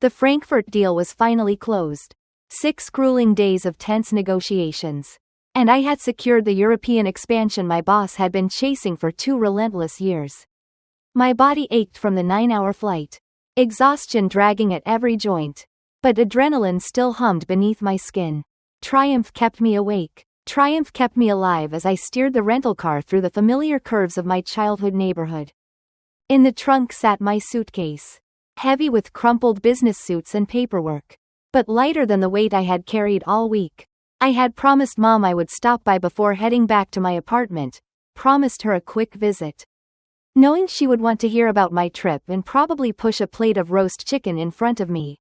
The Frankfurt deal was finally closed. 6 grueling days of tense negotiations. And I had secured the European expansion my boss had been chasing for 2 relentless years. My body ached from the 9-hour flight. Exhaustion dragging at every joint. But adrenaline still hummed beneath my skin. Triumph kept me awake. Triumph kept me alive as I steered the rental car through the familiar curves of my childhood neighborhood. In the trunk sat my suitcase. Heavy with crumpled business suits and paperwork. But lighter than the weight I had carried all week. I had promised Mom I would stop by before heading back to my apartment. Promised her a quick visit. Knowing she would want to hear about my trip and probably push a plate of roast chicken in front of me.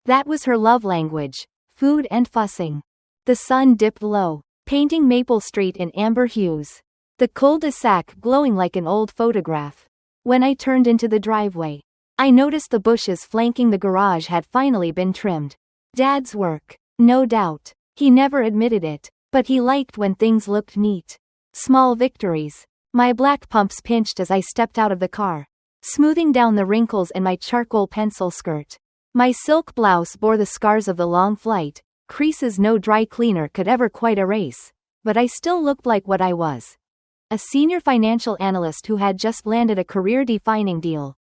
That was her love language, food and fussing. The sun dipped low, painting Maple Street in amber hues. The cul-de-sac glowing like an old photograph. When I turned into the driveway, I noticed the bushes flanking the garage had finally been trimmed. Dad's work, no doubt. He never admitted it, but he liked when things looked neat. Small victories. My black pumps pinched as I stepped out of the car, smoothing down the wrinkles in my charcoal pencil skirt. My silk blouse bore the scars of the long flight, creases no dry cleaner could ever quite erase, but I still looked like what I was. A senior financial analyst who had just landed a career-defining deal.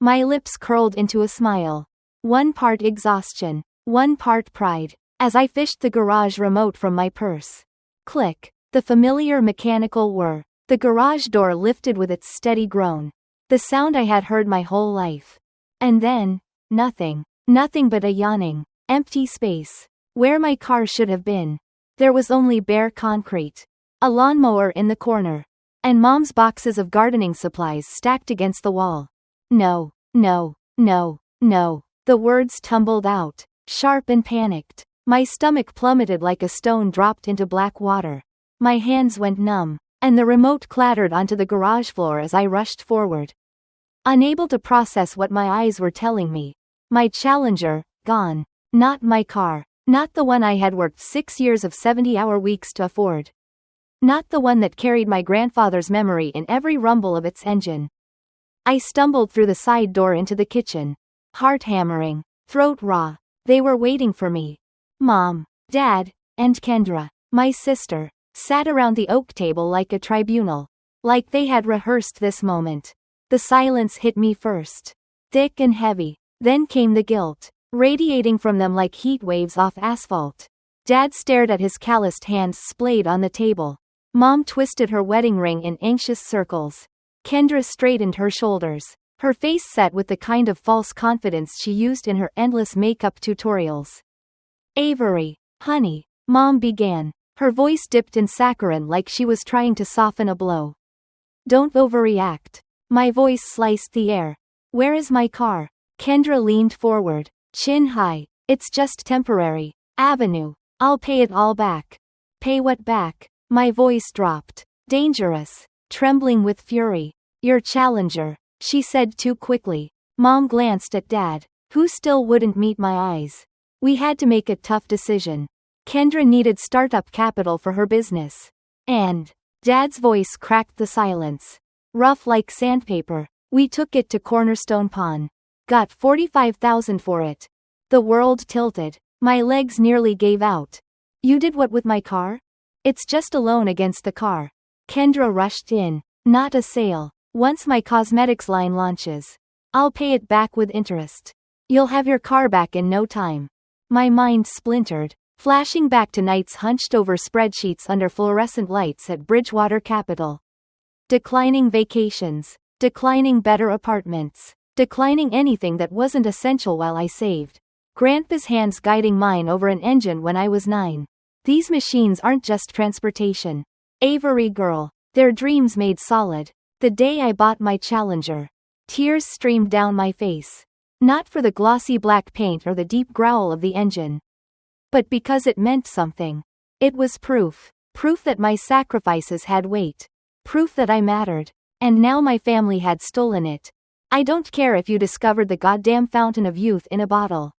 My lips curled into a smile. 1 part exhaustion, 1 part pride, as I fished the garage remote from my purse. Click, the familiar mechanical whir. The garage door lifted with its steady groan. The sound I had heard my whole life. And then, nothing. Nothing but a yawning, empty space. Where my car should have been. There was only bare concrete. A lawnmower in the corner. And Mom's boxes of gardening supplies stacked against the wall. No, no, no, no. The words tumbled out, sharp and panicked. My stomach plummeted like a stone dropped into black water. My hands went numb. And the remote clattered onto the garage floor as I rushed forward. Unable to process what my eyes were telling me. My Challenger, gone. Not my car. Not the one I had worked 6 years of 70-hour weeks to afford. Not the one that carried my grandfather's memory in every rumble of its engine. I stumbled through the side door into the kitchen. Heart hammering, throat raw. They were waiting for me. Mom, Dad, and Kendra, my sister, sat around the oak table like a tribunal. Like they had rehearsed this moment. The silence hit me first. Thick and heavy. Then came the guilt, radiating from them like heat waves off asphalt. Dad stared at his calloused hands splayed on the table. Mom twisted her wedding ring in anxious circles. Kendra straightened her shoulders, her face set with the kind of false confidence she used in her endless makeup tutorials. Avery, honey, Mom began. Her voice dipped in saccharine like she was trying to soften a blow. Don't overreact. My voice sliced the air. Where is my car? Kendra leaned forward, chin high. It's just temporary. Avenue. I'll pay it all back. Pay what back? My voice dropped. Dangerous. Trembling with fury. Your Challenger, she said too quickly. Mom glanced at Dad, who still wouldn't meet my eyes. We had to make a tough decision. Kendra needed startup capital for her business. And Dad's voice cracked the silence. Rough like sandpaper. We took it to Cornerstone Pawn. Got $45,000 for it. The world tilted. My legs nearly gave out. You did what with my car? It's just a loan against the car. Kendra rushed in. Not a sale. Once my cosmetics line launches, I'll pay it back with interest. You'll have your car back in no time. My mind splintered. Flashing back to nights hunched over spreadsheets under fluorescent lights at Bridgewater Capital. Declining vacations. Declining better apartments. Declining anything that wasn't essential while I saved. Grandpa's hands guiding mine over an engine when I was 9. These machines aren't just transportation. Avery girl. They're dreams made solid. The day I bought my Challenger. Tears streamed down my face. Not for the glossy black paint or the deep growl of the engine. But because it meant something. It was proof. Proof that my sacrifices had weight. Proof that I mattered. And now my family had stolen it. I don't care if you discovered the goddamn fountain of youth in a bottle.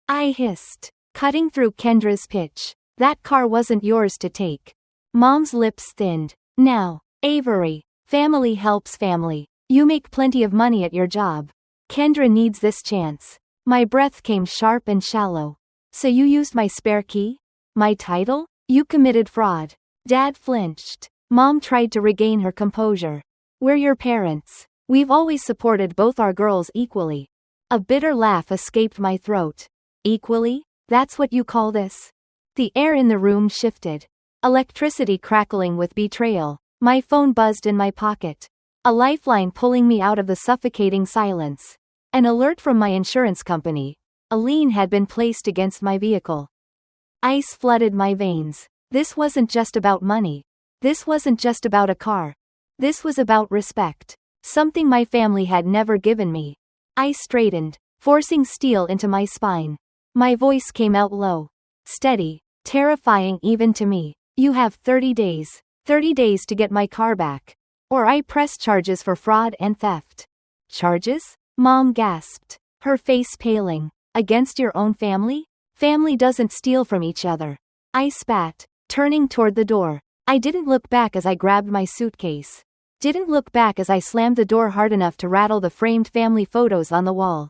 I hissed, cutting through Kendra's pitch. That car wasn't yours to take. Mom's lips thinned. Now, Avery, family helps family. You make plenty of money at your job. Kendra needs this chance. My breath came sharp and shallow. So you used my spare key? My title? You committed fraud. Dad flinched. Mom tried to regain her composure. We're your parents. We've always supported both our girls equally. A bitter laugh escaped my throat. Equally? That's what you call this? The air in the room shifted. Electricity crackling with betrayal. My phone buzzed in my pocket. A lifeline pulling me out of the suffocating silence. An alert from my insurance company. A lien had been placed against my vehicle. Ice flooded my veins. This wasn't just about money. This wasn't just about a car. This was about respect. Something my family had never given me. I straightened, forcing steel into my spine. My voice came out low. Steady. Terrifying even to me. You have 30 days. 30 days to get my car back. Or I press charges for fraud and theft. Charges? Mom gasped, her face paling. Against your own family? Family doesn't steal from each other. I spat, turning toward the door. I didn't look back as I grabbed my suitcase. Didn't look back as I slammed the door hard enough to rattle the framed family photos on the wall.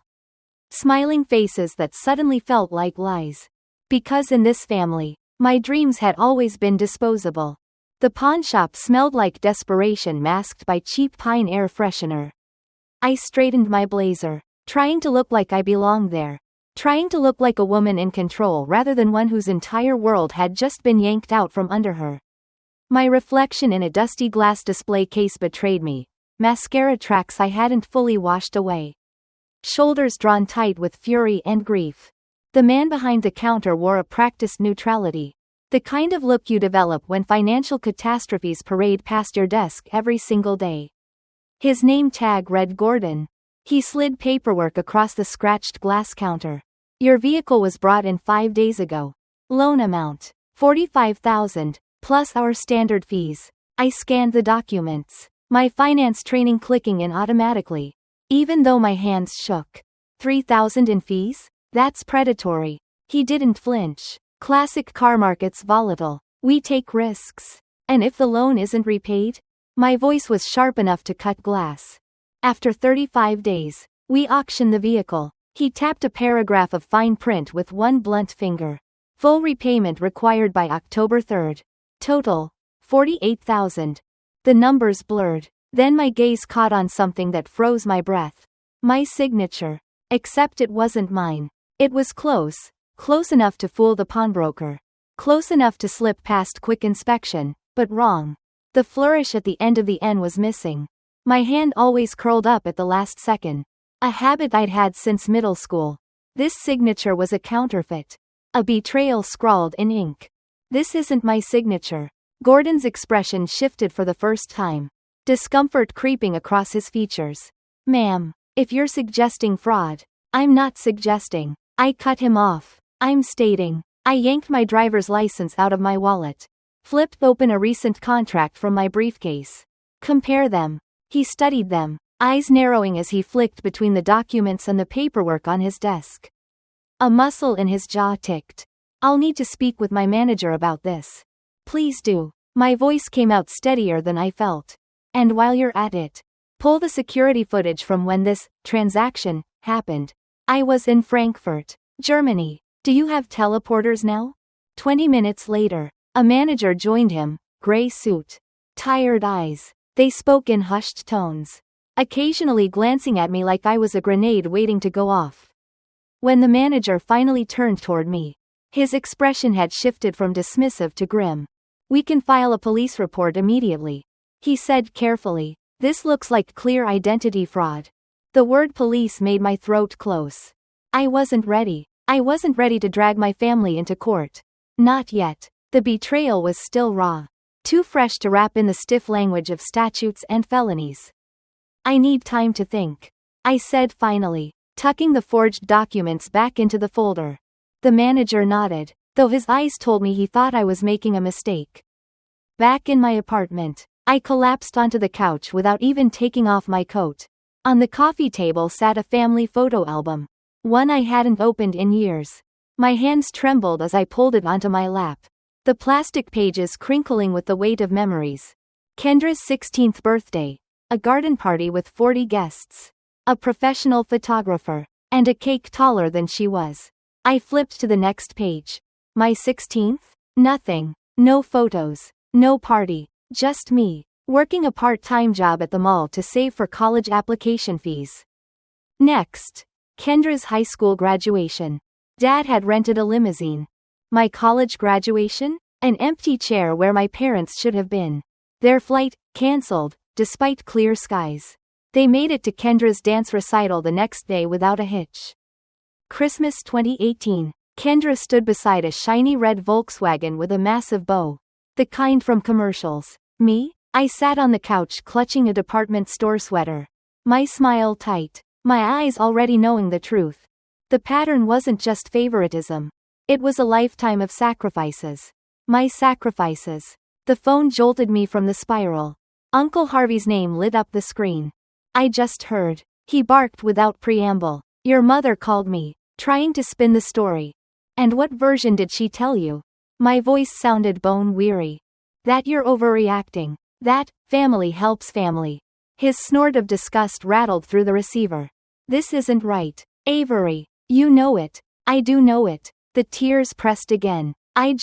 Smiling faces that suddenly felt like lies. Because in this family, my dreams had always been disposable. The pawn shop smelled like desperation masked by cheap pine air freshener. I straightened my blazer, trying to look like I belonged there. Trying to look like a woman in control rather than one whose entire world had just been yanked out from under her. My reflection in a dusty glass display case betrayed me. Mascara tracks I hadn't fully washed away. Shoulders drawn tight with fury and grief. The man behind the counter wore a practiced neutrality. The kind of look you develop when financial catastrophes parade past your desk every single day. His name tag read Gordon. He slid paperwork across the scratched glass counter. Your vehicle was brought in 5 days ago. Loan amount. $45,000, plus our standard fees. I scanned the documents. My finance training clicking in automatically. Even though my hands shook. $3,000 in fees? That's predatory. He didn't flinch. Classic car market's volatile. We take risks. And if the loan isn't repaid? My voice was sharp enough to cut glass. After 35 days, we auction the vehicle. He tapped a paragraph of fine print with one blunt finger. Full repayment required by October 3rd. Total, $48,000. The numbers blurred. Then my gaze caught on something that froze my breath. My signature. Except it wasn't mine. It was close enough to fool the pawnbroker. Close enough to slip past quick inspection, but wrong. The flourish at the end of the N was missing. My hand always curled up at the last second. A habit I'd had since middle school. This signature was a counterfeit. A betrayal scrawled in ink. This isn't my signature. Gordon's expression shifted for the first time. Discomfort creeping across his features. Ma'am, if you're suggesting fraud, I'm not suggesting. I cut him off. I'm stating. I yanked my driver's license out of my wallet. Flipped open a recent contract from my briefcase. Compare them. He studied them, eyes narrowing as he flicked between the documents and the paperwork on his desk. A muscle in his jaw ticked. I'll need to speak with my manager about this. Please do. My voice came out steadier than I felt. And while you're at it, pull the security footage from when this transaction happened. I was in Frankfurt, Germany. Do you have teleporters now? 20 minutes later, a manager joined him, gray suit. Tired eyes. They spoke in hushed tones, occasionally glancing at me like I was a grenade waiting to go off. When the manager finally turned toward me, his expression had shifted from dismissive to grim. We can file a police report immediately, he said carefully. This looks like clear identity fraud. The word police made my throat close. I wasn't ready. I wasn't ready to drag my family into court. Not yet. The betrayal was still raw. Too fresh to wrap in the stiff language of statutes and felonies. I need time to think, I said finally, tucking the forged documents back into the folder. The manager nodded, though his eyes told me he thought I was making a mistake. Back in my apartment, I collapsed onto the couch without even taking off my coat. On the coffee table sat a family photo album. One I hadn't opened in years. My hands trembled as I pulled it onto my lap. The plastic pages crinkling with the weight of memories. Kendra's 16th birthday. A garden party with 40 guests. A professional photographer. And a cake taller than she was. I flipped to the next page. My 16th? Nothing. No photos. No party. Just me, working a part-time job at the mall to save for college application fees. Next. Kendra's high school graduation. Dad had rented a limousine. My college graduation? An empty chair where my parents should have been. Their flight, cancelled, despite clear skies. They made it to Kendra's dance recital the next day without a hitch. Christmas 2018. Kendra stood beside a shiny red Volkswagen with a massive bow. The kind from commercials. Me? I sat on the couch clutching a department store sweater. My smile tight. My eyes already knowing the truth. The pattern wasn't just favoritism. It was a lifetime of sacrifices. My sacrifices. The phone jolted me from the spiral. Uncle Harvey's name lit up the screen. I just heard. He barked without preamble. Your mother called me, trying to spin the story. And what version did she tell you? My voice sounded bone-weary. That you're overreacting. That, family helps family. His snort of disgust rattled through the receiver. This isn't right. Avery. You know it. I do know it. The tears pressed again. I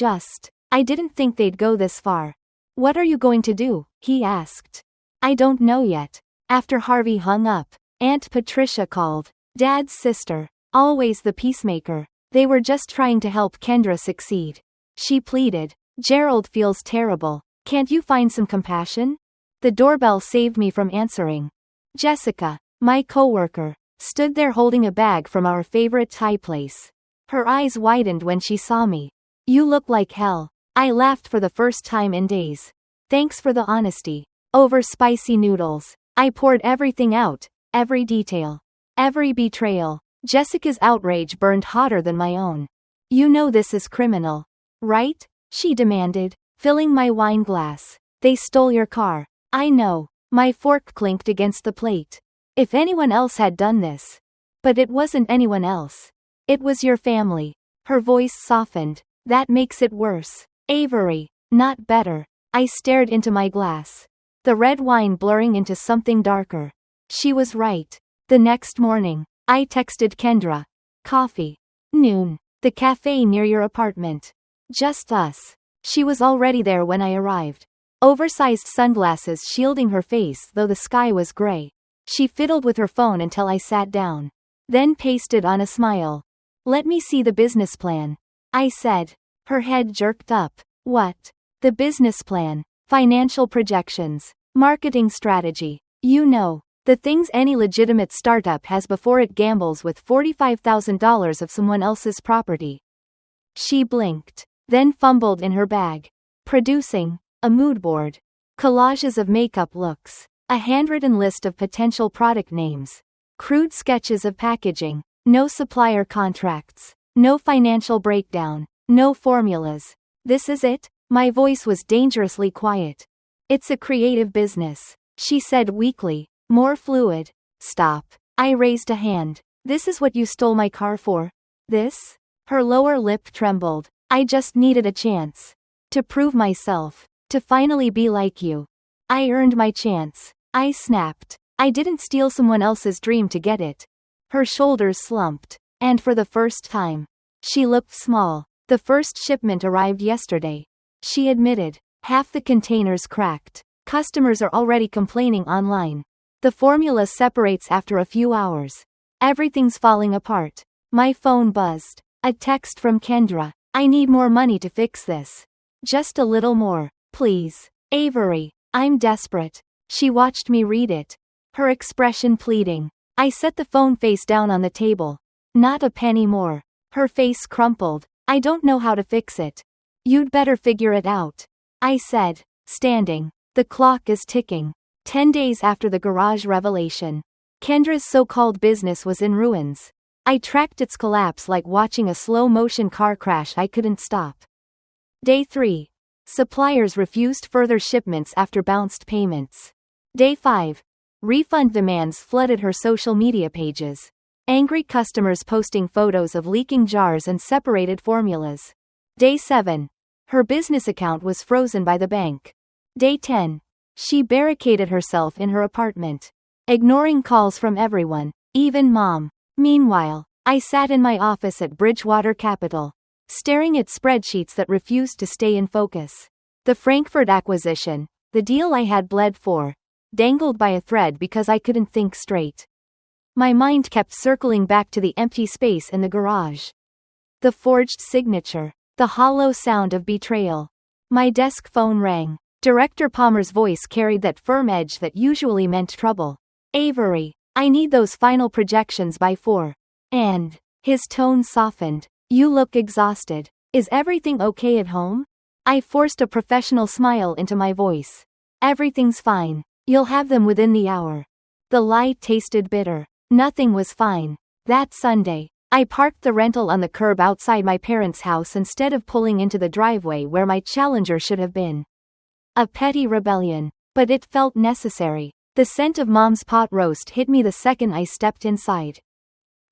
didn't think they'd go this far. What are you going to do? He asked. I don't know yet. After Harvey hung up, Aunt Patricia called. Dad's sister. Always the peacemaker. They were just trying to help Kendra succeed. She pleaded. Gerald feels terrible. Can't you find some compassion? The doorbell saved me from answering. Jessica, my coworker, stood there holding a bag from our favorite Thai place. Her eyes widened when she saw me. You look like hell. I laughed for the first time in days. Thanks for the honesty. Over spicy noodles. I poured everything out, every detail, every betrayal. Jessica's outrage burned hotter than my own. You know this is criminal, right? She demanded, filling my wine glass. They stole your car. I know. My fork clinked against the plate. If anyone else had done this. But it wasn't anyone else. It was your family. Her voice softened. That makes it worse. Avery. Not better. I stared into my glass. The red wine blurring into something darker. She was right. The next morning, I texted Kendra. Coffee. Noon. The cafe near your apartment. Just us. She was already there when I arrived. Oversized sunglasses shielding her face though the sky was gray. She fiddled with her phone until I sat down. Then pasted on a smile. Let me see the business plan. I said. Her head jerked up. What? The business plan. Financial projections. Marketing strategy. You know. The things any legitimate startup has before it gambles with $45,000 of someone else's property. She blinked. Then fumbled in her bag. Producing. A mood board. Collages of makeup looks. A handwritten list of potential product names. Crude sketches of packaging. No supplier contracts. No financial breakdown. No formulas. This is it? My voice was dangerously quiet. It's a creative business, she said weakly, more fluid. Stop. I raised a hand. This is what you stole my car for? This? Her lower lip trembled. I just needed a chance. To prove myself. To finally be like you. I earned my chance. I snapped. I didn't steal someone else's dream to get it. Her shoulders slumped. And for the first time, she looked small. The first shipment arrived yesterday. She admitted. Half the containers cracked. Customers are already complaining online. The formula separates after a few hours. Everything's falling apart. My phone buzzed. A text from Kendra. I need more money to fix this. Just a little more, please. Avery. I'm desperate. She watched me read it. Her expression pleading. I set the phone face down on the table. Not a penny more. Her face crumpled. I don't know how to fix it. You'd better figure it out. I said, standing. The clock is ticking. 10 days after the garage revelation. Kendra's so-called business was in ruins. I tracked its collapse like watching a slow-motion car crash I couldn't stop. Day 3. Suppliers refused further shipments after bounced payments. Day 5. Refund demands flooded her social media pages. Angry customers posting photos of leaking jars and separated formulas. Day 7. Her business account was frozen by the bank. Day 10. She barricaded herself in her apartment. Ignoring calls from everyone, even mom. Meanwhile, I sat in my office at Bridgewater Capital, staring at spreadsheets that refused to stay in focus. The Frankfurt acquisition, the deal I had bled for, dangled by a thread because I couldn't think straight. My mind kept circling back to the empty space in the garage. The forged signature, the hollow sound of betrayal. My desk phone rang. Director Palmer's voice carried that firm edge that usually meant trouble. Avery, I need those final projections by 4. And his tone softened. You look exhausted. Is everything okay at home? I forced a professional smile into my voice. Everything's fine. You'll have them within the hour. The lie tasted bitter. Nothing was fine. That Sunday, I parked the rental on the curb outside my parents' house instead of pulling into the driveway where my Challenger should have been. A petty rebellion, but it felt necessary. The scent of Mom's pot roast hit me the second I stepped inside.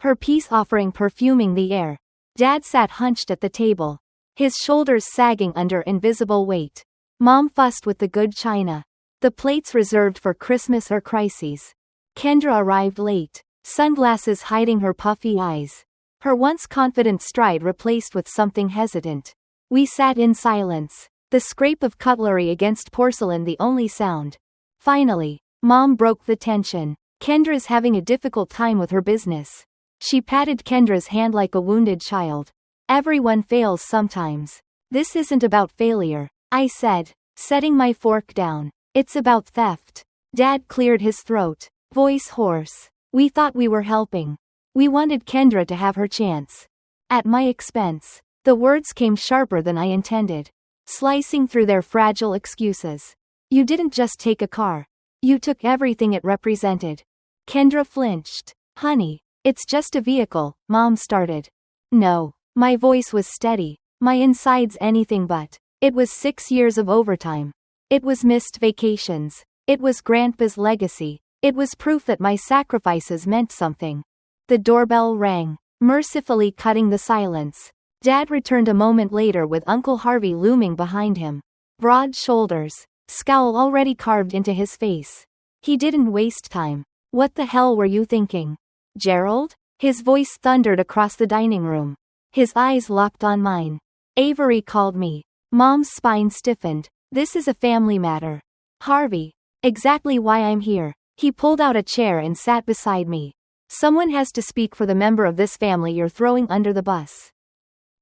Her peace offering perfuming the air. Dad sat hunched at the table, his shoulders sagging under invisible weight. Mom fussed with the good china, the plates reserved for Christmas or crises. Kendra arrived late, sunglasses hiding her puffy eyes. Her once confident stride replaced with something hesitant. We sat in silence, the scrape of cutlery against porcelain the only sound. Finally, Mom broke the tension. Kendra's having a difficult time with her business. She patted Kendra's hand like a wounded child. Everyone fails sometimes. This isn't about failure, I said, setting my fork down. It's about theft. Dad cleared his throat, voice hoarse. We thought we were helping. We wanted Kendra to have her chance. At my expense. The words came sharper than I intended, slicing through their fragile excuses. You didn't just take a car. You took everything it represented. Kendra flinched. Honey, it's just a vehicle, Mom started. No. My voice was steady, my insides anything but. It was 6 years of overtime. It was missed vacations. It was Grandpa's legacy. It was proof that my sacrifices meant something. The doorbell rang, mercifully cutting the silence. Dad returned a moment later with Uncle Harvey looming behind him. Broad shoulders, scowl already carved into his face. He didn't waste time. What the hell were you thinking? Gerald? His voice thundered across the dining room. His eyes locked on mine. Avery called me. Mom's spine stiffened. This is a family matter. Harvey. Exactly why I'm here. He pulled out a chair and sat beside me. Someone has to speak for the member of this family you're throwing under the bus.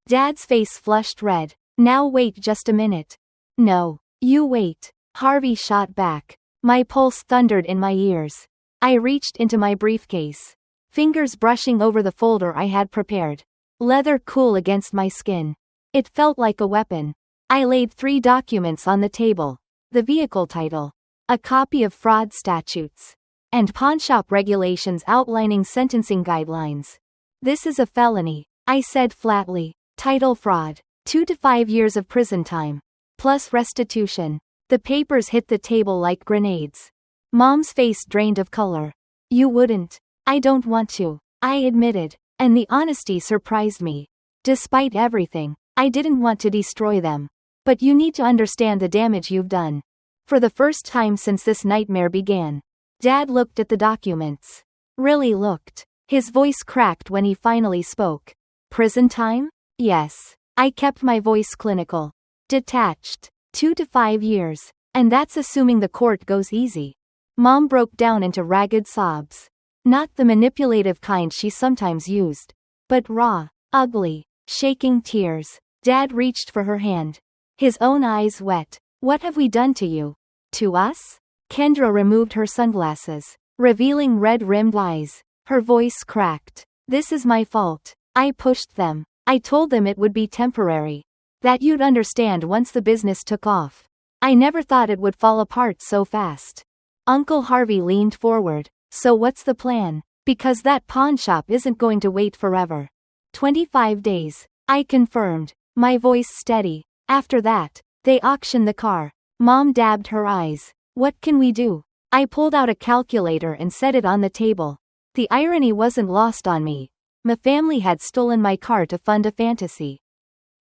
Dad's face flushed red. Now wait just a minute. No. You wait. Harvey shot back. My pulse thundered in my ears. I reached into my briefcase, fingers brushing over the folder I had prepared. Leather cool against my skin. It felt like a weapon. I laid 3 documents on the table. The vehicle title, a copy of fraud statutes, and pawnshop regulations outlining sentencing guidelines. This is a felony, I said flatly. Title fraud. 2 to 5 years of prison time. Plus restitution. The papers hit the table like grenades. Mom's face drained of color. You wouldn't. I don't want to, I admitted, and the honesty surprised me. Despite everything, I didn't want to destroy them. But you need to understand the damage you've done. For the first time since this nightmare began. Dad looked at the documents. Really looked. His voice cracked when he finally spoke. Prison time? Yes. I kept my voice clinical. Detached. 2 to 5 years. And that's assuming the court goes easy. Mom broke down into ragged sobs. Not the manipulative kind she sometimes used. But raw, ugly, shaking tears. Dad reached for her hand. His own eyes wet. What have we done to you? To us? Kendra removed her sunglasses, revealing red-rimmed eyes. Her voice cracked. This is my fault. I pushed them. I told them it would be temporary. That you'd understand once the business took off. I never thought it would fall apart so fast. Uncle Harvey leaned forward. So what's the plan? Because that pawn shop isn't going to wait forever. 25 days. I confirmed, my voice steady. After that, they auction the car. Mom dabbed her eyes. What can we do? I pulled out a calculator and set it on the table. The irony wasn't lost on me. My family had stolen my car to fund a fantasy.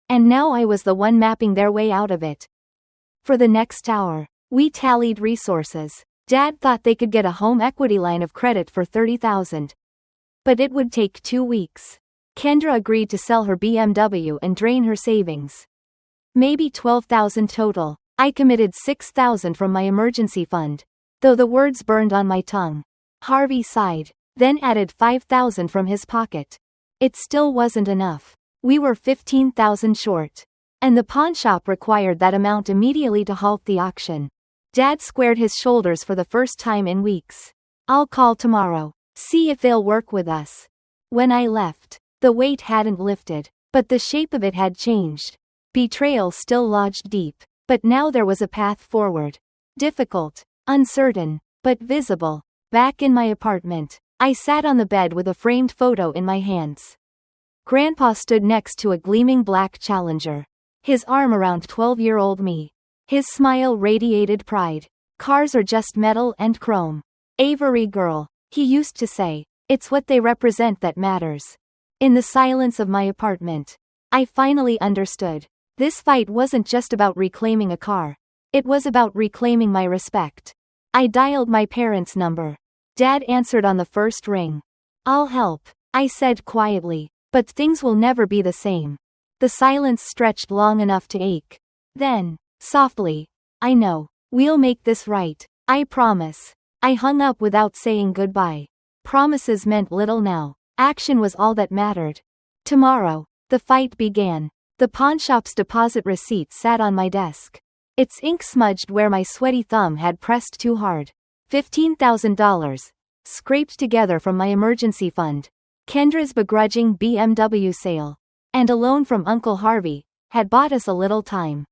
And now I was the one mapping their way out of it. For the next hour, we tallied resources. Dad thought they could get a home equity line of credit for $30,000. But it would take 2 weeks. Kendra agreed to sell her BMW and drain her savings. Maybe 12,000 total. I committed 6,000 from my emergency fund, though the words burned on my tongue. Harvey sighed, then added 5,000 from his pocket. It still wasn't enough. We were 15,000 short. And the pawnshop required that amount immediately to halt the auction. Dad squared his shoulders for the first time in weeks. I'll call tomorrow. See if they'll work with us. When I left, the weight hadn't lifted, but the shape of it had changed. Betrayal still lodged deep, but now there was a path forward. Difficult, uncertain, but visible. Back in my apartment, I sat on the bed with a framed photo in my hands. Grandpa stood next to a gleaming black Challenger, his arm around 12-year-old me. His smile radiated pride. Cars are just metal and chrome. Avery girl, he used to say. It's what they represent that matters. In the silence of my apartment, I finally understood. This fight wasn't just about reclaiming a car. It was about reclaiming my respect. I dialed my parents' number. Dad answered on the first ring. I'll help, I said quietly, but things will never be the same. The silence stretched long enough to ache. Then, softly, I know, we'll make this right, I promise. I hung up without saying goodbye. Promises meant little now. Action was all that mattered. Tomorrow, the fight began. The pawnshop's deposit receipt sat on my desk. Its ink smudged where my sweaty thumb had pressed too hard. $15,000, scraped together from my emergency fund. Kendra's begrudging BMW sale, and a loan from Uncle Harvey, had bought us a little time.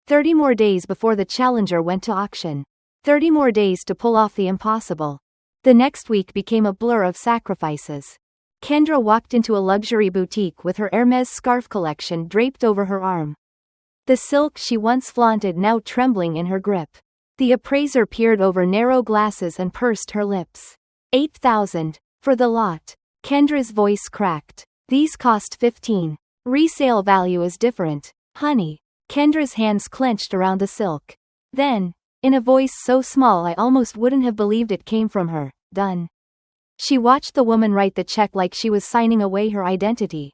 30 more days before the Challenger went to auction. 30 more days to pull off the impossible. The next week became a blur of sacrifices. Kendra walked into a luxury boutique with her Hermes scarf collection draped over her arm. The silk she once flaunted now trembling in her grip. The appraiser peered over narrow glasses and pursed her lips. 8,000, for the lot. Kendra's voice cracked. These cost 15. Resale value is different, honey. Kendra's hands clenched around the silk. Then, in a voice so small I almost wouldn't have believed it came from her, done. She watched the woman write the check like she was signing away her identity.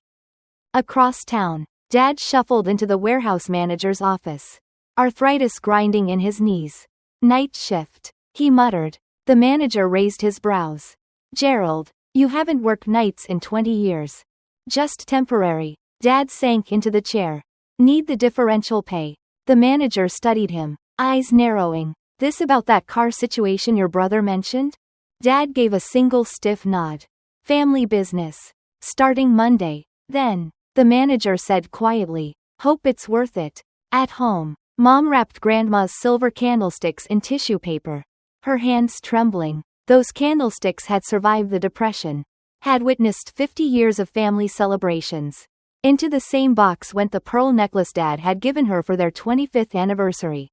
Across town, Dad shuffled into the warehouse manager's office. Arthritis grinding in his knees. Night shift, he muttered. The manager raised his brows. Gerald, you haven't worked nights in 20 years. Just temporary. Dad sank into the chair. Need the differential pay. The manager studied him, eyes narrowing. This about that car situation your brother mentioned? Dad gave a single stiff nod. Family business. Starting Monday. Then, the manager said quietly, hope it's worth it. At home, Mom wrapped Grandma's silver candlesticks in tissue paper. Her hands trembling. Those candlesticks had survived the Depression. Had witnessed 50 years of family celebrations. Into the same box went the pearl necklace Dad had given her for their 25th anniversary.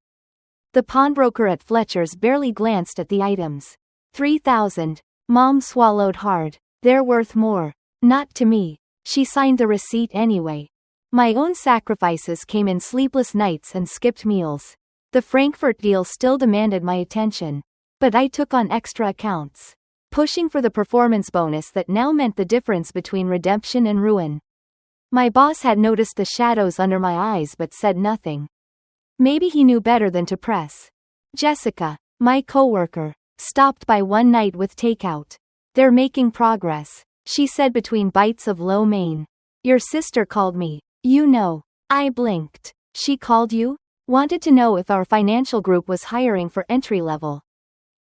The pawnbroker at Fletcher's barely glanced at the items. 3,000. Mom swallowed hard. They're worth more. Not to me. She signed the receipt anyway. My own sacrifices came in sleepless nights and skipped meals. The Frankfurt deal still demanded my attention. But I took on extra accounts. Pushing for the performance bonus that now meant the difference between redemption and ruin. My boss had noticed the shadows under my eyes but said nothing. Maybe he knew better than to press. Jessica, my coworker, stopped by one night with takeout. They're making progress, she said between bites of lo mein. Your sister called me. You know. I blinked. She called you? Wanted to know if our financial group was hiring for entry level.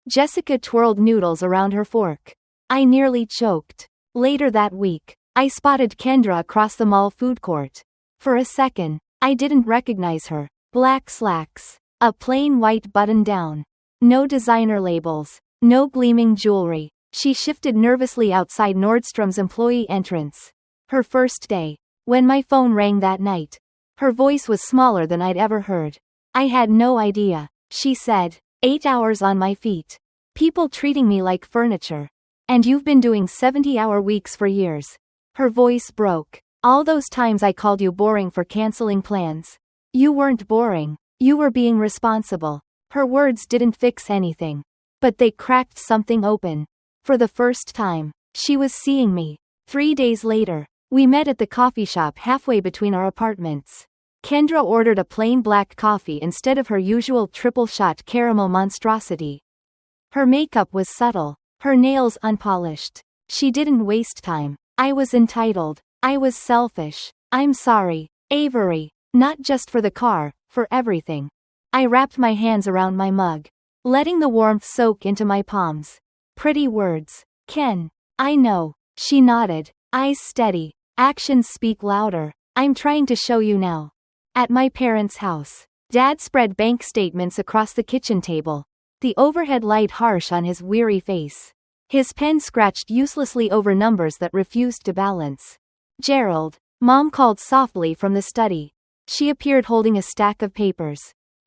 Jessica twirled noodles around her fork. I nearly choked. Later that week, I spotted Kendra across the mall food court. For a second, I didn't recognize her. Black slacks. A plain white button-down. No designer labels. No gleaming jewelry. She shifted nervously outside Nordstrom's employee entrance. Her first day. When my phone rang that night. Her voice was smaller than I'd ever heard. I had no idea, she said. 8 hours on my feet. People treating me like furniture. And you've been doing 70-hour weeks for years. Her voice broke. All those times I called you boring for canceling plans. You weren't boring. You were being responsible. Her words didn't fix anything. But they cracked something open. For the first time, She was seeing me. 3 days later, we met at the coffee shop halfway between our apartments. Kendra ordered a plain black coffee instead of her usual triple-shot caramel monstrosity. Her makeup was subtle, her nails unpolished. She didn't waste time. I was entitled. I was selfish. I'm sorry, Avery. Not just for the car, for everything. I wrapped my hands around my mug, letting the warmth soak into my palms. Pretty words. Ken. I know. She nodded, eyes steady. Actions speak louder. I'm trying to show you now. At my parents' house, Dad spread bank statements across the kitchen table, the overhead light harsh on his weary face. His pen scratched uselessly over numbers that refused to balance. Gerald, Mom called softly from the study. She appeared holding a stack of papers,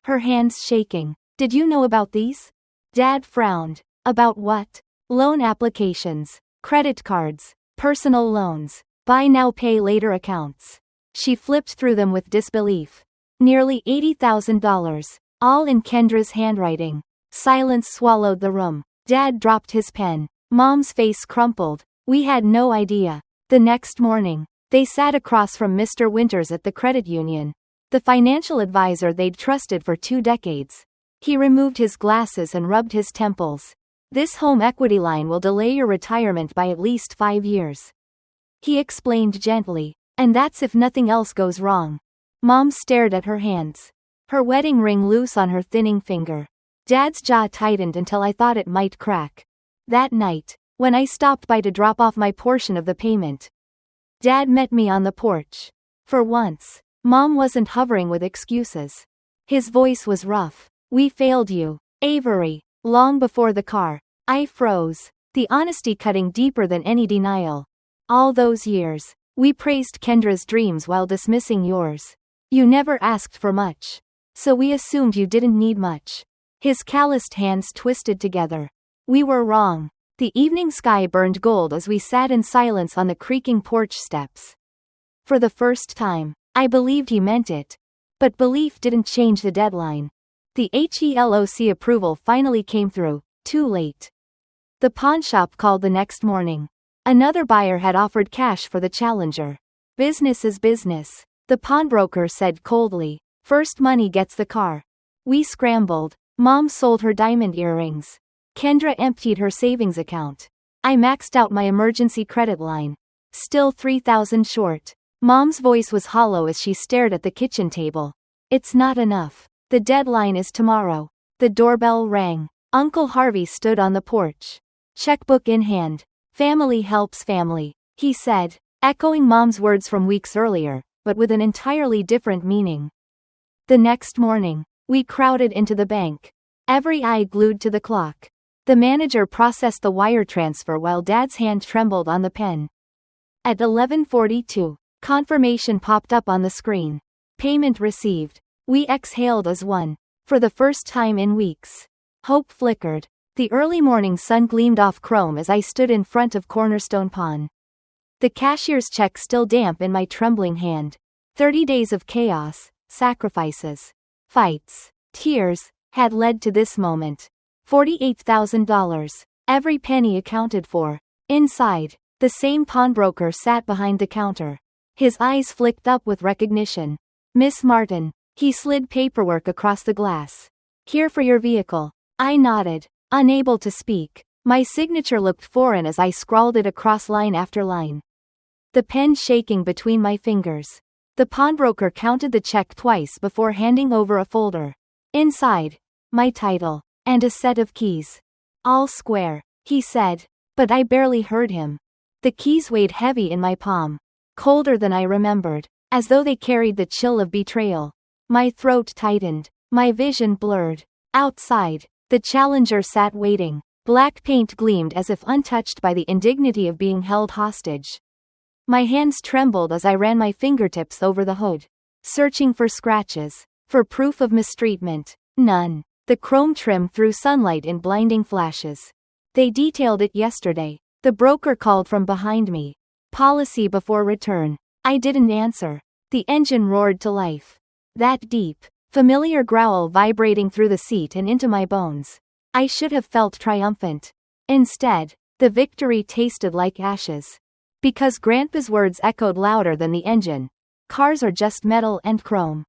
her hands shaking. Did you know about these? Dad frowned. About what? Loan applications, credit cards, personal loans, buy now pay later accounts. She flipped through them with disbelief. Nearly $80,000, all in Kendra's handwriting. Silence swallowed the room. Dad dropped his pen. Mom's face crumpled. We had no idea. The next morning, they sat across from Mr. Winters at the credit union, the financial advisor they'd trusted for 2 decades. He removed his glasses and rubbed his temples. This home equity line will delay your retirement by at least 5 years. He explained gently. And that's if nothing else goes wrong. Mom stared at her hands, her wedding ring loose on her thinning finger. Dad's jaw tightened until I thought it might crack. That night, when I stopped by to drop off my portion of the payment, Dad met me on the porch. For once, Mom wasn't hovering with excuses. His voice was rough. We failed you, Avery, long before the car. I froze, the honesty cutting deeper than any denial. All those years, we praised Kendra's dreams while dismissing yours. You never asked for much, so we assumed you didn't need much. His calloused hands twisted together. We were wrong. The evening sky burned gold as we sat in silence on the creaking porch steps. For the first time, I believed he meant it. But belief didn't change the deadline. The HELOC approval finally came through, too late. The pawnshop called the next morning. Another buyer had offered cash for the Challenger. Business is business, the pawnbroker said coldly. First money gets the car. We scrambled. Mom sold her diamond earrings. Kendra emptied her savings account. I maxed out my emergency credit line. Still $3,000 short. Mom's voice was hollow as she stared at the kitchen table. It's not enough. The deadline is tomorrow. The doorbell rang. Uncle Harvey stood on the porch, checkbook in hand. Family helps family, he said, echoing Mom's words from weeks earlier, but with an entirely different meaning. The next morning, we crowded into the bank, every eye glued to the clock. The manager processed the wire transfer while Dad's hand trembled on the pen. At 11:42, confirmation popped up on the screen. Payment received. We exhaled as one. For the first time in weeks. Hope flickered. The early morning sun gleamed off chrome as I stood in front of Cornerstone Pawn. The cashier's check still damp in my trembling hand. 30 days of chaos, sacrifices, fights, tears, had led to this moment. $48,000, every penny accounted for. Inside, the same pawnbroker sat behind the counter. His eyes flicked up with recognition. Miss Martin, he slid paperwork across the glass. Here for your vehicle. I nodded, unable to speak. My signature looked foreign as I scrawled it across line after line. The pen shaking between my fingers. The pawnbroker counted the check twice before handing over a folder. Inside, my title, and a set of keys. All square, he said, but I barely heard him. The keys weighed heavy in my palm, colder than I remembered, as though they carried the chill of betrayal. My throat tightened, my vision blurred. Outside, the Challenger sat waiting. Black paint gleamed as if untouched by the indignity of being held hostage. My hands trembled as I ran my fingertips over the hood, searching for scratches, for proof of mistreatment. None. The chrome trim threw sunlight in blinding flashes. They detailed it yesterday. The broker called from behind me. Policy before return. I didn't answer. The engine roared to life. That deep, familiar growl vibrating through the seat and into my bones. I should have felt triumphant. Instead, The victory tasted like ashes. Because Grandpa's words echoed louder than the engine. Cars are just metal and chrome.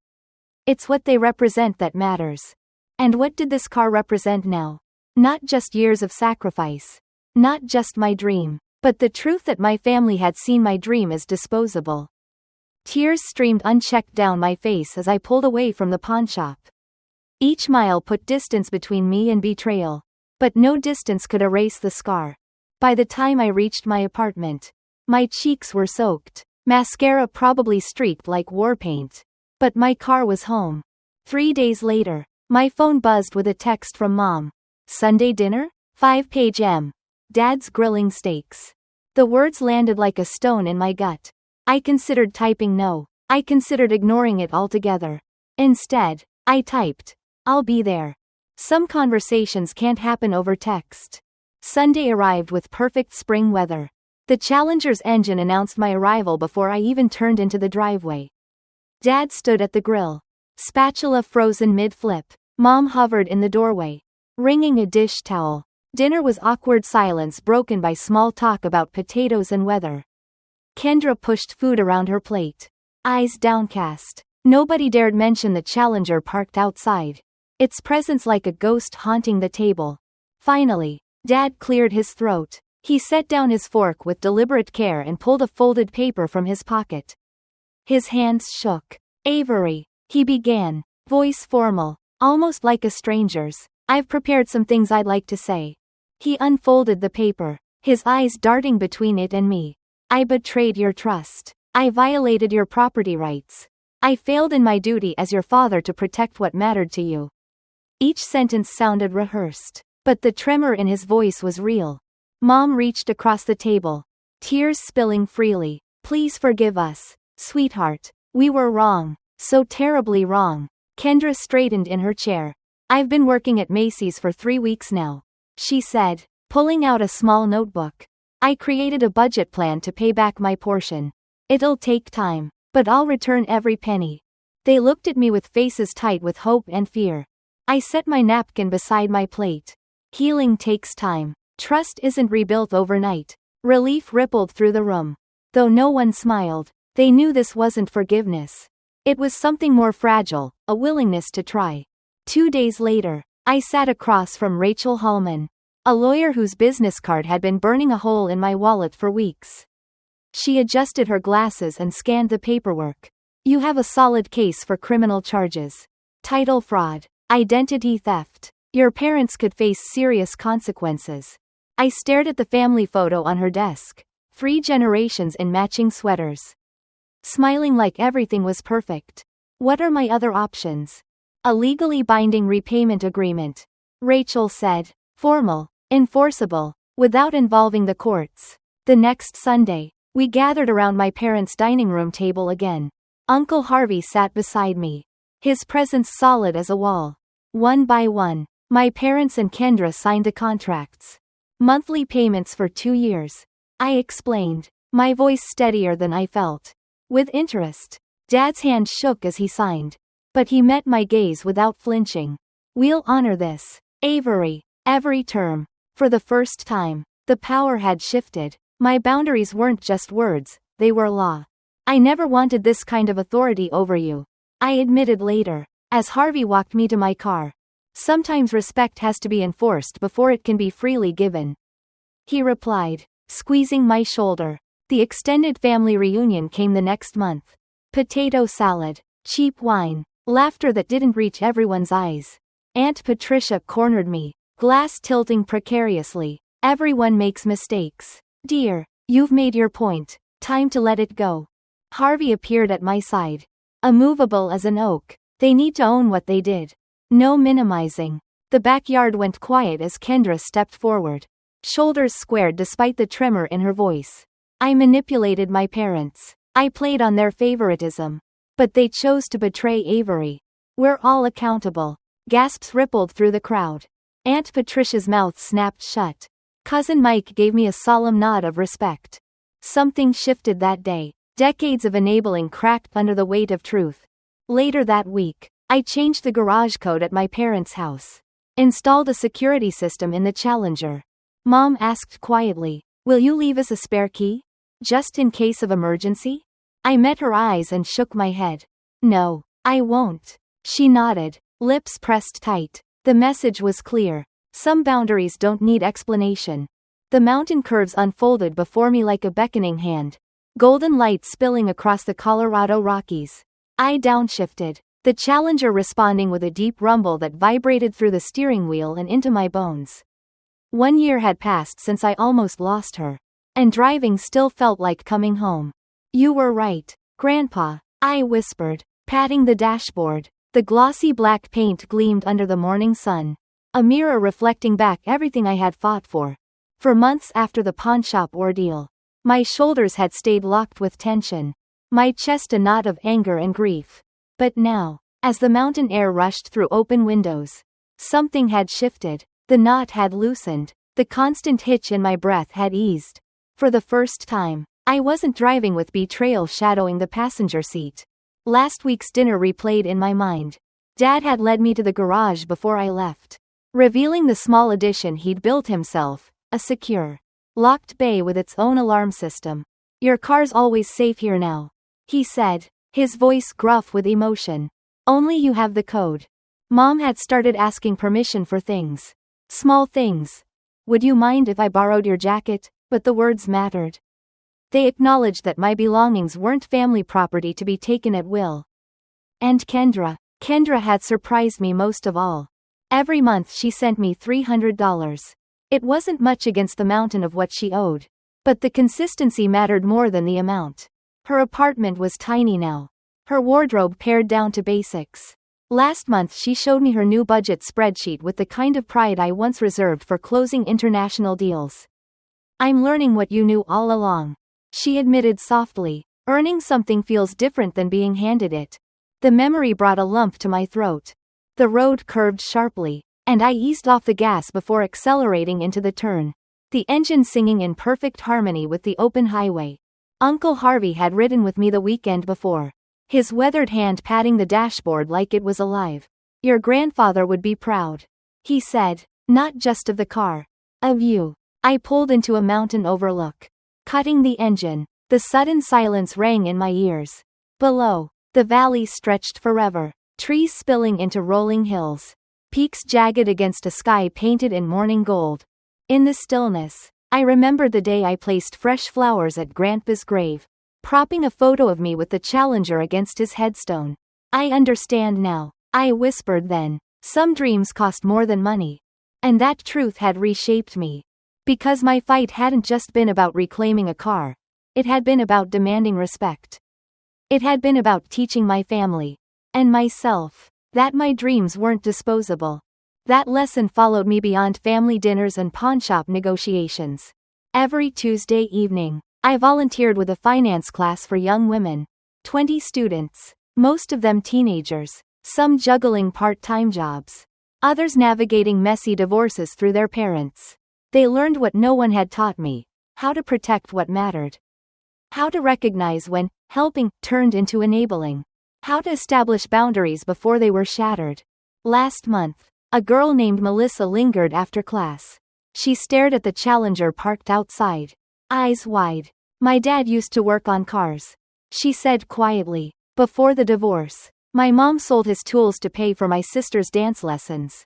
It's what they represent that matters. And what did this car represent now? Not just years of sacrifice. Not just my dream. But the truth that my family had seen my dream as disposable. Tears streamed unchecked down my face as I pulled away from the pawnshop. Each mile put distance between me and betrayal. But no distance could erase the scar. By the time I reached my apartment, my cheeks were soaked. Mascara probably streaked like war paint. But my car was home. 3 days later, my phone buzzed with a text from Mom. Sunday dinner? 5-page M. Dad's grilling steaks. The words landed like a stone in my gut. I considered typing no. I considered ignoring it altogether. Instead, I typed, I'll be there. Some conversations can't happen over text. Sunday arrived with perfect spring weather. The Challenger's engine announced my arrival before I even turned into the driveway. Dad stood at the grill. Spatula frozen mid-flip. Mom hovered in the doorway, wringing a dish towel. Dinner was awkward silence broken by small talk about potatoes and weather. Kendra pushed food around her plate, eyes downcast. Nobody dared mention the Challenger parked outside, its presence like a ghost haunting the table. Finally, Dad cleared his throat. He set down his fork with deliberate care and pulled a folded paper from his pocket. His hands shook. Avery, he began, voice formal, almost like a stranger's. I've prepared some things I'd like to say. He unfolded the paper, his eyes darting between it and me. I betrayed your trust. I violated your property rights. I failed in my duty as your father to protect what mattered to you. Each sentence sounded rehearsed, but the tremor in his voice was real. Mom reached across the table, tears spilling freely. Please forgive us, sweetheart. We were wrong, so terribly wrong. Kendra straightened in her chair. I've been working at Macy's for 3 weeks now, she said, pulling out a small notebook. I created a budget plan to pay back my portion. It'll take time, but I'll return every penny. They looked at me with faces tight with hope and fear. I set my napkin beside my plate. Healing takes time. Trust isn't rebuilt overnight. Relief rippled through the room. Though no one smiled, they knew this wasn't forgiveness. It was something more fragile, a willingness to try. 2 days later, I sat across from Rachel Hallman, a lawyer whose business card had been burning a hole in my wallet for weeks. She adjusted her glasses and scanned the paperwork. You have a solid case for criminal charges. Title fraud. Identity theft. Your parents could face serious consequences. I stared at the family photo on her desk. 3 generations in matching sweaters. Smiling like everything was perfect. What are my other options? A legally binding repayment agreement. Rachel said. Formal, enforceable, without involving the courts. The next Sunday, we gathered around my parents' dining room table again. Uncle Harvey sat beside me, his presence solid as a wall. One by one, my parents and Kendra signed the contracts. Monthly payments for 2 years. I explained, my voice steadier than I felt. With interest. Dad's hand shook as he signed. But he met my gaze without flinching. We'll honor this, Avery. Every term. For the first time, the power had shifted. My boundaries weren't just words, they were law. I never wanted this kind of authority over you, I admitted later, as Harvey walked me to my car. Sometimes respect has to be enforced before it can be freely given. He replied, squeezing my shoulder. The extended family reunion came the next month. Potato salad, cheap wine, laughter that didn't reach everyone's eyes. Aunt Patricia cornered me, glass tilting precariously. Everyone makes mistakes. Dear, you've made your point. Time to let it go. Harvey appeared at my side. Immovable as an oak. They need to own what they did. No minimizing. The backyard went quiet as Kendra stepped forward. Shoulders squared despite the tremor in her voice. I manipulated my parents. I played on their favoritism. But they chose to betray Avery. We're all accountable. Gasps rippled through the crowd. Aunt Patricia's mouth snapped shut. Cousin Mike gave me a solemn nod of respect. Something shifted that day. Decades of enabling cracked under the weight of truth. Later that week, I changed the garage code at my parents' house. Installed a security system in the Challenger. Mom asked quietly, "Will you leave us a spare key? Just in case of emergency?" I met her eyes and shook my head. "No, I won't." She nodded, lips pressed tight. The message was clear. Some boundaries don't need explanation. The mountain curves unfolded before me like a beckoning hand. Golden light spilling across the Colorado Rockies. I downshifted, the Challenger responding with a deep rumble that vibrated through the steering wheel and into my bones. 1 year had passed since I almost lost her. And driving still felt like coming home. "You were right, Grandpa," I whispered, patting the dashboard. The glossy black paint gleamed under the morning sun. A mirror reflecting back everything I had fought for. For months after the pawnshop ordeal, my shoulders had stayed locked with tension. My chest a knot of anger and grief. But now, as the mountain air rushed through open windows, something had shifted. The knot had loosened. The constant hitch in my breath had eased. For the first time, I wasn't driving with betrayal shadowing the passenger seat. Last week's dinner replayed in my mind. Dad had led me to the garage before I left, revealing the small addition he'd built himself, a secure, locked bay with its own alarm system. "Your car's always safe here now," he said, his voice gruff with emotion. "Only you have the code." Mom had started asking permission for things. Small things. "Would you mind if I borrowed your jacket?" But the words mattered. They acknowledged that my belongings weren't family property to be taken at will. And Kendra had surprised me most of all. Every month she sent me $300. It wasn't much against the mountain of what she owed. But the consistency mattered more than the amount. Her apartment was tiny now. Her wardrobe pared down to basics. Last month she showed me her new budget spreadsheet with the kind of pride I once reserved for closing international deals. "I'm learning what you knew all along," she admitted softly. "Earning something feels different than being handed it." The memory brought a lump to my throat. The road curved sharply, and I eased off the gas before accelerating into the turn. The engine singing in perfect harmony with the open highway. Uncle Harvey had ridden with me the weekend before, his weathered hand patting the dashboard like it was alive. "Your grandfather would be proud," he said, "not just of the car, of you." I pulled into a mountain overlook. Cutting the engine, the sudden silence rang in my ears. Below, the valley stretched forever, trees spilling into rolling hills, peaks jagged against a sky painted in morning gold. In the stillness, I remembered the day I placed fresh flowers at Grandpa's grave, propping a photo of me with the Challenger against his headstone. "I understand now," I whispered then. "Some dreams cost more than money." And that truth had reshaped me. Because my fight hadn't just been about reclaiming a car. It had been about demanding respect. It had been about teaching my family, and myself, that my dreams weren't disposable. That lesson followed me beyond family dinners and pawnshop negotiations. Every Tuesday evening, I volunteered with a finance class for young women. 20 students, most of them teenagers, some juggling part-time jobs, others navigating messy divorces through their parents. They learned what no one had taught me: how to protect what mattered. How to recognize when helping turned into enabling. How to establish boundaries before they were shattered. Last month, a girl named Melissa lingered after class. She stared at the Challenger parked outside, eyes wide. "My dad used to work on cars," she said quietly. "Before the divorce, my mom sold his tools to pay for my sister's dance lessons."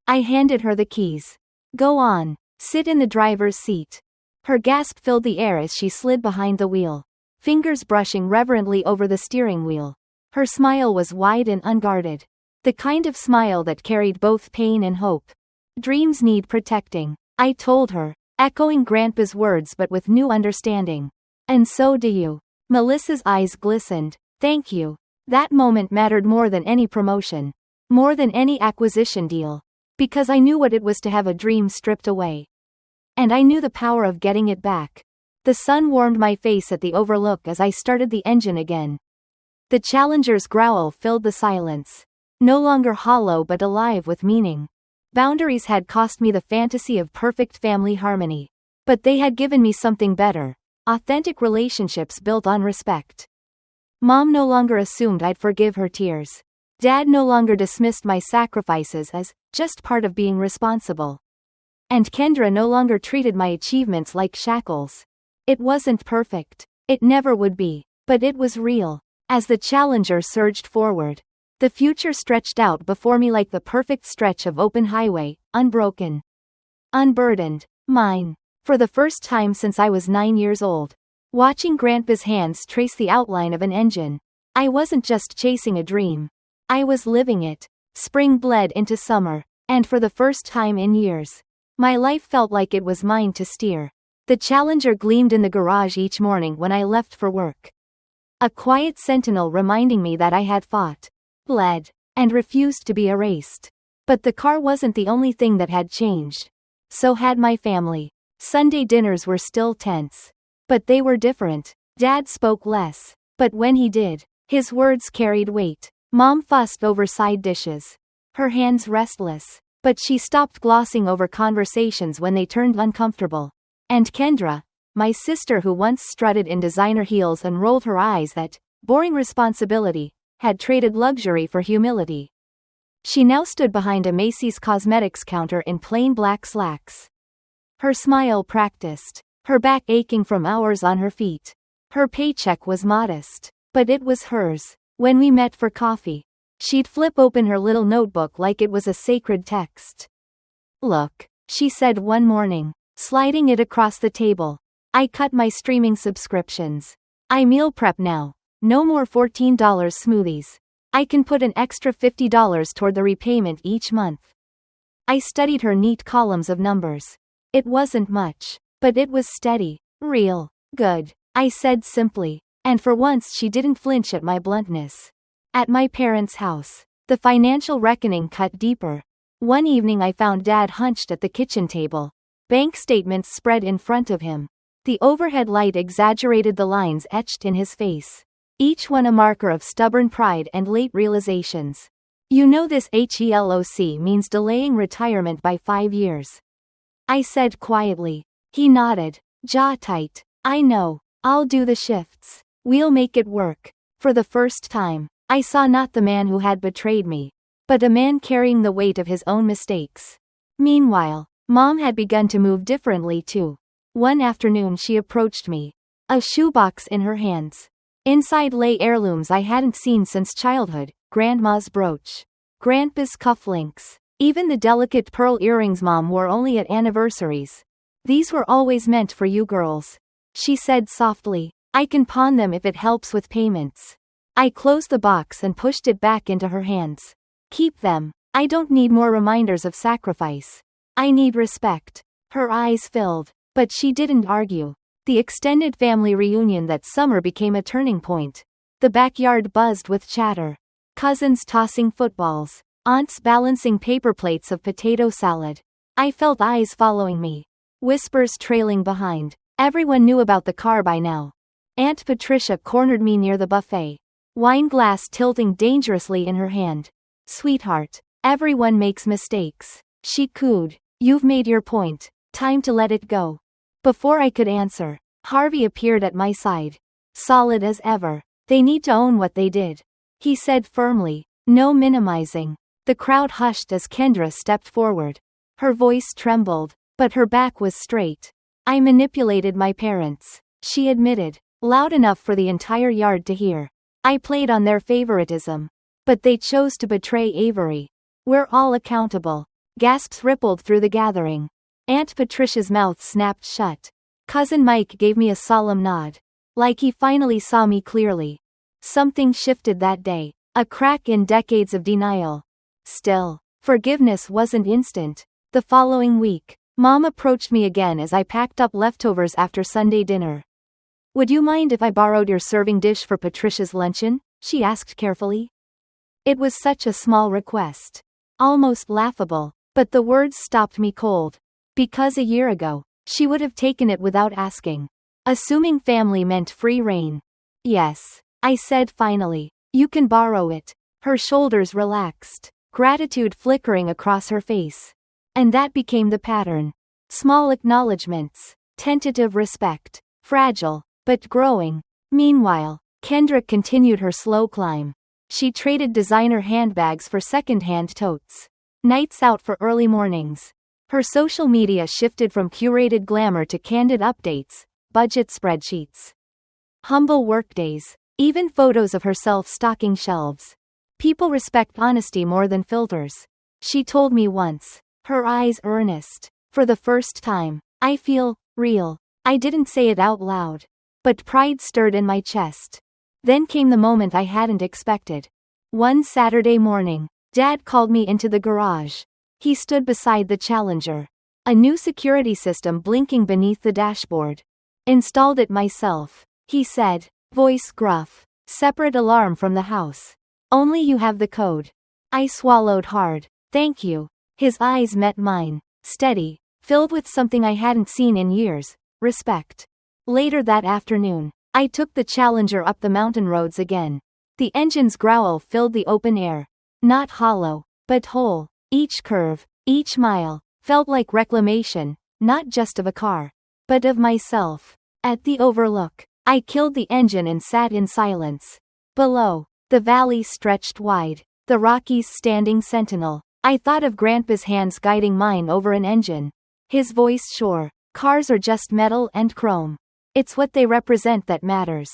I handed her the keys. "Go on. Sit in the driver's seat." Her gasp filled the air as she slid behind the wheel, fingers brushing reverently over the steering wheel. Her smile was wide and unguarded. The kind of smile that carried both pain and hope. "Dreams need protecting," I told her, echoing Grandpa's words but with new understanding. "And so do you." Melissa's eyes glistened. "Thank you." That moment mattered more than any promotion. More than any acquisition deal. Because I knew what it was to have a dream stripped away. And I knew the power of getting it back. The sun warmed my face at the overlook as I started the engine again. The Challenger's growl filled the silence. No longer hollow but alive with meaning. Boundaries had cost me the fantasy of perfect family harmony. But they had given me something better: authentic relationships built on respect. Mom no longer assumed I'd forgive her tears. Dad no longer dismissed my sacrifices as just part of being responsible. And Kendra no longer treated my achievements like shackles. It wasn't perfect. It never would be. But it was real. As the Challenger surged forward, the future stretched out before me like the perfect stretch of open highway, unbroken. Unburdened. Mine. For the first time since I was 9 years old. Watching Grandpa's hands trace the outline of an engine. I wasn't just chasing a dream. I was living it. Spring bled into summer. And for the first time in years, my life felt like it was mine to steer. The Challenger gleamed in the garage each morning when I left for work. A quiet sentinel reminding me that I had fought, bled, and refused to be erased. But the car wasn't the only thing that had changed. So had my family. Sunday dinners were still tense. But they were different. Dad spoke less. But when he did, his words carried weight. Mom fussed over side dishes. Her hands restless. But she stopped glossing over conversations when they turned uncomfortable. And Kendra, my sister who once strutted in designer heels and rolled her eyes at boring responsibility, had traded luxury for humility. She now stood behind a Macy's cosmetics counter in plain black slacks. Her smile practiced, her back aching from hours on her feet. Her paycheck was modest, but it was hers. When we met for coffee, she'd flip open her little notebook like it was a sacred text. "Look," she said one morning, sliding it across the table. "I cut my streaming subscriptions. I meal prep now. No more $14 smoothies. I can put an extra $50 toward the repayment each month." I studied her neat columns of numbers. It wasn't much, but it was steady, real, good, I said simply. And for once she didn't flinch at my bluntness. At my parents' house, the financial reckoning cut deeper. One evening I found Dad hunched at the kitchen table. Bank statements spread in front of him. The overhead light exaggerated the lines etched in his face. Each one a marker of stubborn pride and late realizations. "You know this HELOC means delaying retirement by 5 years. I said quietly. He nodded, jaw tight. "I know. I'll do the shifts. We'll make it work." For the first time, I saw not the man who had betrayed me, but a man carrying the weight of his own mistakes. Meanwhile, Mom had begun to move differently too. One afternoon she approached me, a shoebox in her hands. Inside lay heirlooms I hadn't seen since childhood, Grandma's brooch, Grandpa's cufflinks, even the delicate pearl earrings Mom wore only at anniversaries. "These were always meant for you girls," she said softly. "I can pawn them if it helps with payments." I closed the box and pushed it back into her hands. "Keep them. I don't need more reminders of sacrifice. I need respect." Her eyes filled, but she didn't argue. The extended family reunion that summer became a turning point. The backyard buzzed with chatter. Cousins tossing footballs, aunts balancing paper plates of potato salad. I felt eyes following me, whispers trailing behind. Everyone knew about the car by now. Aunt Patricia cornered me near the buffet, wine glass tilting dangerously in her hand. "Sweetheart, everyone makes mistakes," she cooed. "You've made your point. Time to let it go." Before I could answer, Harvey appeared at my side. Solid as ever. "They need to own what they did," he said firmly. "No minimizing." The crowd hushed as Kendra stepped forward. Her voice trembled, but her back was straight. "I manipulated my parents," she admitted, loud enough for the entire yard to hear. "I played on their favoritism. But they chose to betray Avery. We're all accountable." Gasps rippled through the gathering. Aunt Patricia's mouth snapped shut. Cousin Mike gave me a solemn nod, like he finally saw me clearly. Something shifted that day, a crack in decades of denial. Still, forgiveness wasn't instant. The following week, Mom approached me again as I packed up leftovers after Sunday dinner. "Would you mind if I borrowed your serving dish for Patricia's luncheon?" she asked carefully. It was such a small request. Almost laughable, but the words stopped me cold. Because a year ago, she would have taken it without asking. Assuming family meant free rein. "Yes," I said finally. "You can borrow it." Her shoulders relaxed, gratitude flickering across her face. And that became the pattern. Small acknowledgements, tentative respect, fragile, but growing. Meanwhile, Kendra continued her slow climb. She traded designer handbags for second-hand totes. Nights out for early mornings. Her social media shifted from curated glamour to candid updates, budget spreadsheets, humble workdays, even photos of herself stocking shelves. People respect honesty more than filters, she told me once, her eyes earnest. For the first time, I feel real. I didn't say it out loud, but pride stirred in my chest. Then came the moment I hadn't expected. One Saturday morning, Dad called me into the garage. He stood beside the Challenger, a new security system blinking beneath the dashboard. Installed it myself, he said, voice gruff. Separate alarm from the house. Only you have the code. I swallowed hard. Thank you. His eyes met mine, steady, filled with something I hadn't seen in years, respect. Later that afternoon, I took the Challenger up the mountain roads again. The engine's growl filled the open air. Not hollow, but whole. Each curve, each mile, felt like reclamation, not just of a car, but of myself. At the overlook, I killed the engine and sat in silence. Below, the valley stretched wide, the Rockies standing sentinel. I thought of Grandpa's hands guiding mine over an engine. His voice sure, cars are just metal and chrome. It's what they represent that matters.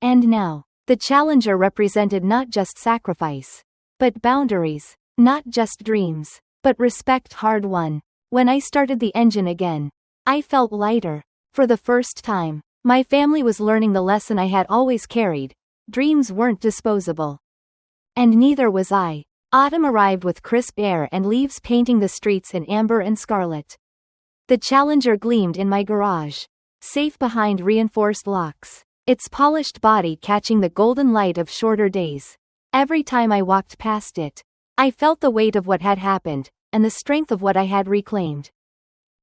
And now, the Challenger represented not just sacrifice, but boundaries, not just dreams, but respect hard won. When I started the engine again, I felt lighter. For the first time, my family was learning the lesson I had always carried. Dreams weren't disposable. And neither was I. Autumn arrived with crisp air and leaves painting the streets in amber and scarlet. The Challenger gleamed in my garage, safe behind reinforced locks, its polished body catching the golden light of shorter days. Every time I walked past it, I felt the weight of what had happened, and the strength of what I had reclaimed.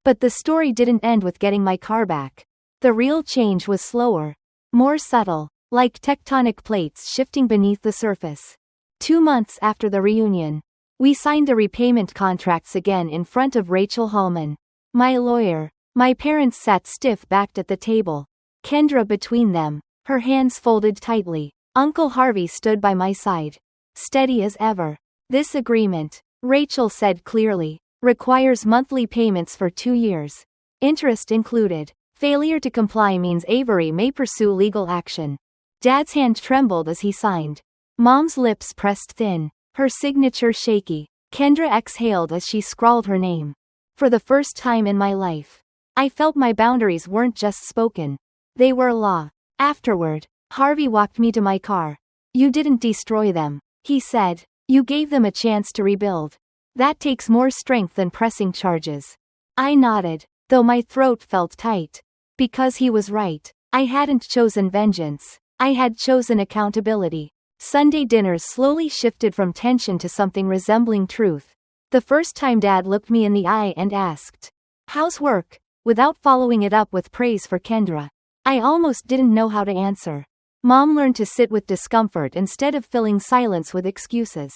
But the story didn't end with getting my car back. The real change was slower, more subtle, like tectonic plates shifting beneath the surface. 2 months after the reunion, we signed the repayment contracts again in front of Rachel Hallman, my lawyer. My parents sat stiff-backed at the table, Kendra between them, her hands folded tightly. Uncle Harvey stood by my side, steady as ever. This agreement, Rachel said clearly, requires monthly payments for 2 years. Interest included. Failure to comply means Avery may pursue legal action. Dad's hand trembled as he signed. Mom's lips pressed thin, her signature shaky. Kendra exhaled as she scrawled her name. For the first time in my life, I felt my boundaries weren't just spoken. They were law. Afterward, Harvey walked me to my car. You didn't destroy them, he said. You gave them a chance to rebuild. That takes more strength than pressing charges. I nodded, though my throat felt tight. Because he was right. I hadn't chosen vengeance. I had chosen accountability. Sunday dinners slowly shifted from tension to something resembling truth. The first time Dad looked me in the eye and asked, "How's work?" without following it up with praise for Kendra. I almost didn't know how to answer. Mom learned to sit with discomfort instead of filling silence with excuses.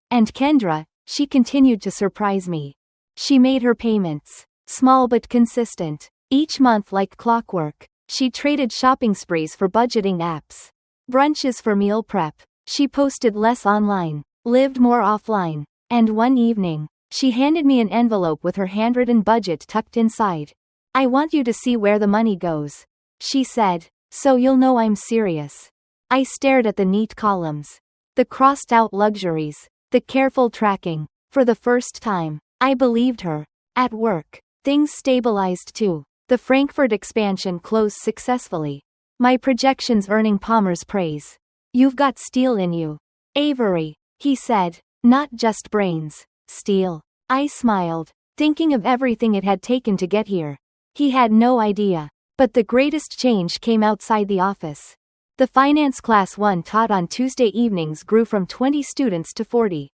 And Kendra, she continued to surprise me. She made her payments, small but consistent, each month like clockwork. She traded shopping sprees for budgeting apps, brunches for meal prep. She posted less online, lived more offline. And one evening, she handed me an envelope with her handwritten budget tucked inside. "I want you to see where the money goes," she said, "so you'll know I'm serious." I stared at the neat columns, the crossed-out luxuries, the careful tracking. For the first time, I believed her. At work, things stabilized too. The Frankfurt expansion closed successfully. My projections earning Palmer's praise. "You've got steel in you, Avery," he said. "Not just brains, steel." I smiled, thinking of everything it had taken to get here. He had no idea. But the greatest change came outside the office. The finance class 1 taught on Tuesday evenings grew from 20 students to 40.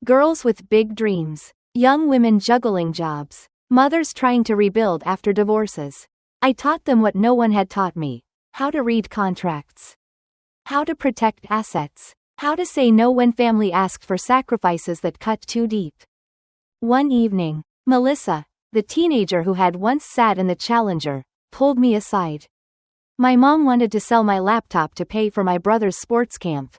Girls with big dreams, young women juggling jobs, mothers trying to rebuild after divorces. I taught them what no one had taught me: how to read contracts, how to protect assets, how to say no when family asked for sacrifices that cut too deep. One evening, Melissa, the teenager who had once sat in the Challenger, pulled me aside. My mom wanted to sell my laptop to pay for my brother's sports camp.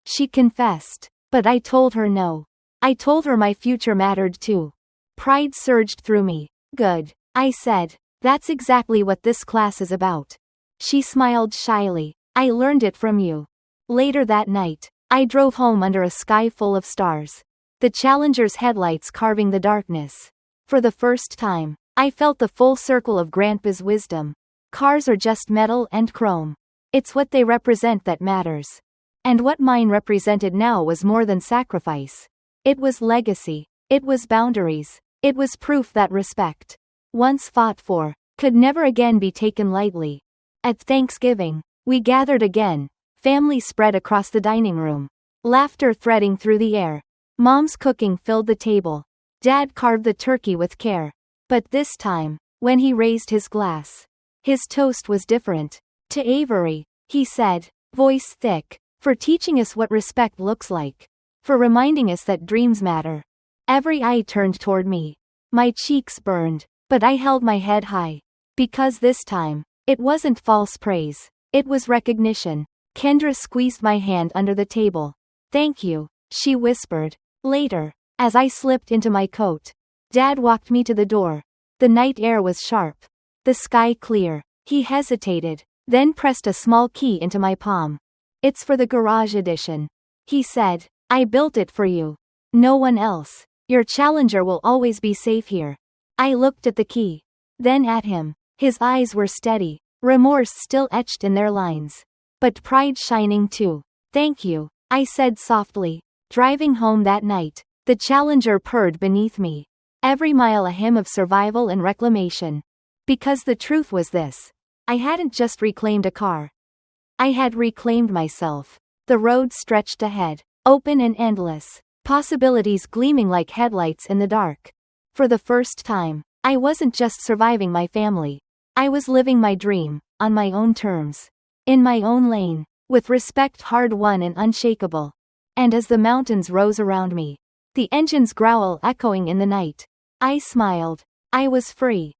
She confessed, but I told her no. I told her my future mattered too. Pride surged through me. Good, I said. That's exactly what this class is about. She smiled shyly. I learned it from you. Later that night, I drove home under a sky full of stars. The Challenger's headlights carving the darkness. For the first time, I felt the full circle of Grandpa's wisdom. Cars are just metal and chrome. It's what they represent that matters. And what mine represented now was more than sacrifice. It was legacy. It was boundaries. It was proof that respect, once fought for, could never again be taken lightly. At Thanksgiving, we gathered again, family spread across the dining room, laughter threading through the air. Mom's cooking filled the table. Dad carved the turkey with care. But this time, when he raised his glass, his toast was different. To Avery, he said, voice thick, for teaching us what respect looks like. For reminding us that dreams matter. Every eye turned toward me. My cheeks burned, but I held my head high. Because this time, it wasn't false praise. It was recognition. Kendra squeezed my hand under the table. Thank you, she whispered. Later, as I slipped into my coat, Dad walked me to the door. The night air was sharp. The sky clear. He hesitated, then pressed a small key into my palm. It's for the garage edition. He said, I built it for you. No one else. Your Challenger will always be safe here. I looked at the key. Then at him. His eyes were steady, remorse still etched in their lines. But pride shining too. Thank you, I said softly. Driving home that night, the Challenger purred beneath me. Every mile a hymn of survival and reclamation. Because the truth was this. I hadn't just reclaimed a car. I had reclaimed myself. The road stretched ahead, open and endless, possibilities gleaming like headlights in the dark. For the first time, I wasn't just surviving my family. I was living my dream, on my own terms. In my own lane, with respect hard-won and unshakable. And as the mountains rose around me, the engine's growl echoing in the night, I smiled. I was free.